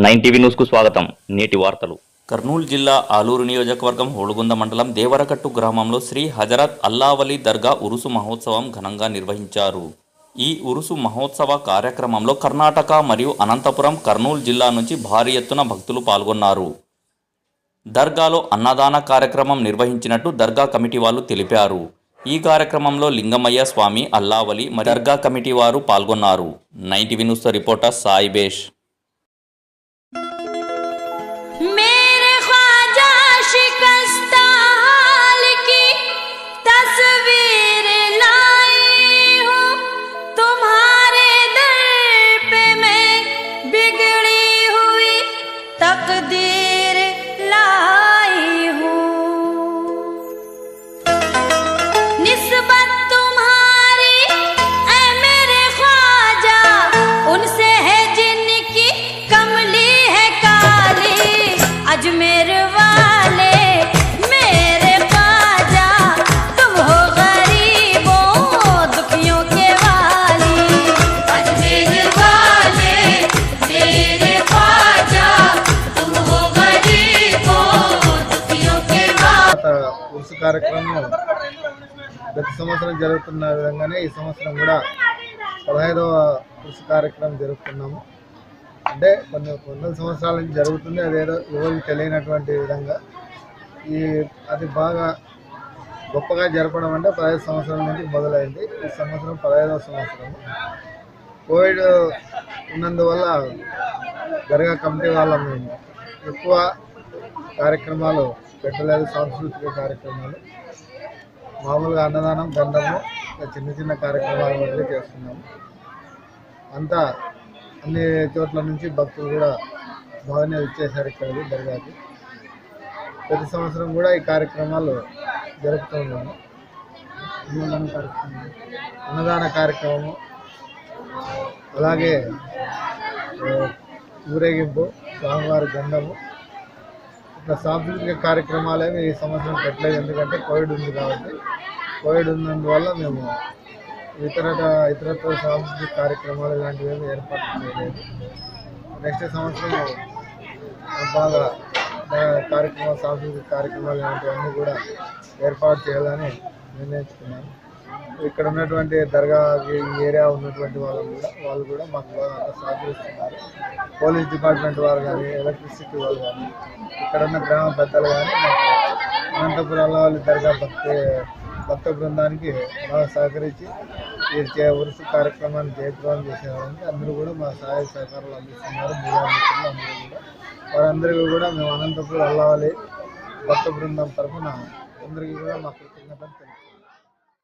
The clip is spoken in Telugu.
నైన్ టీవీ న్యూస్కు స్వాగతం. నేటి వార్తలు. కర్నూలు జిల్లా ఆలూరు నియోజకవర్గం హోళగుంద మండలం దేవరకట్టు గ్రామంలో శ్రీ హజరత్ అల్లావలి దర్గా ఉరుసు మహోత్సవం ఘనంగా నిర్వహించారు. ఈ ఉరుసు మహోత్సవ కార్యక్రమంలో కర్ణాటక మరియు అనంతపురం, కర్నూలు జిల్లా నుంచి భారీ ఎత్తున భక్తులు పాల్గొన్నారు. దర్గాలో అన్నదాన కార్యక్రమం నిర్వహించినట్టు దర్గా కమిటీ వాళ్ళు తెలిపారు. ఈ కార్యక్రమంలో లింగమయ్య స్వామి, అల్లావలి మరియు దర్గా కమిటీ వారు పాల్గొన్నారు. Nine TV news reporter Saibesh. मेरे ख्वाजा शिकस्ता हाल की तस्वीर लाई हूँ, तुम्हारे दर पे मैं बिगड़ी हुई तकदीर लाई हूँ। निस्बत तुम्हारी ऐ मेरे ख्वाजा उनसे है जिनकी कमली है काली। अजमेर वाले मेरे ख्वाजा तुम हो गरीबों दुखियों के वाली। अजमेर वाले मेरे ख्वाजा तुम हो गरीबों दुखियों के वाली। ఉరుసు కార్యక్రమం ప్రతి సంవత్సరం జరుగుతున్న విధంగానే ఈ సంవత్సరం కూడా 15వ ఉరుసు కార్యక్రమం జరుపుతున్నాము. అంటే కొన్ని వందల సంవత్సరాల నుంచి జరుగుతుంది. అదేదో ఎవరికి తెలియనటువంటి విధంగా అది బాగా గొప్పగా జరపడం అంటే 15 సంవత్సరాల నుంచి మొదలైంది. ఈ సంవత్సరం 15వ సంవత్సరం. కోవిడ్ ఉన్నందువల్ల దర్గా కమిటీ వాళ్ళం మేము ఎక్కువ కార్యక్రమాలు పెట్టలేదు. సాంస్కృతిక కార్యక్రమాలు, మామూలుగా అన్నదానం, దండము, చిన్న చిన్న కార్యక్రమాలు వదిలే చేస్తున్నాము. అంతా అన్ని చోట్ల నుంచి భక్తులు కూడా బాగానే ఇచ్చేసారు ఇక్కడికి దర్గాకి. ప్రతి సంవత్సరం కూడా ఈ కార్యక్రమాలు జరుపుతూ ఉన్నాము. అన్నదాన కార్యక్రమము, అలాగే ఊరేగింపు, స్వామివారి గంధము, ఇట్లా సాంస్కృతిక కార్యక్రమాలేమి ఈ సంవత్సరం పెట్టలేదు. ఎందుకంటే కోవిడ్ ఉంది కాబట్టి. కోవిడ్ ఉన్నందువల్ల మేము ఇతరత్ర సాంస్కృతిక కార్యక్రమాలు ఇలాంటివి ఏమి ఏర్పాటు చేయలేదు. నెక్స్ట్ సంవత్సరం బాగా సాంస్కృతిక కార్యక్రమాలు ఇలాంటివన్నీ కూడా ఏర్పాటు చేయాలని నిర్ణయించుకున్నాను. ఇక్కడ ఉన్నటువంటి దర్గా ఏరియా ఉన్నటువంటి వాళ్ళు కూడా మాకు బాగా సహకరిస్తున్నారు. పోలీస్ డిపార్ట్మెంట్ వారు కానీ, ఎలక్ట్రిసిటీ వాళ్ళు కానీ, ఇక్కడ ఉన్న గ్రామ పెద్దలు కానీ మాకు అనంతపురం అల్లావలి దర్గా భక్త బృందానికి బాగా సహకరించి ఈ ఉరుసు కార్యక్రమాన్ని జయప్రదం చేసేవారంటే అందరూ కూడా మా సహాయ సహకారాలు అందిస్తున్నారు. మీడియా మిత్రులు అందరూ కూడా వారందరికీ కూడా మేము అనంతపురం అల్లావలి భక్త బృందం తరఫున అందరికీ కూడా మా కృతజ్ఞతలు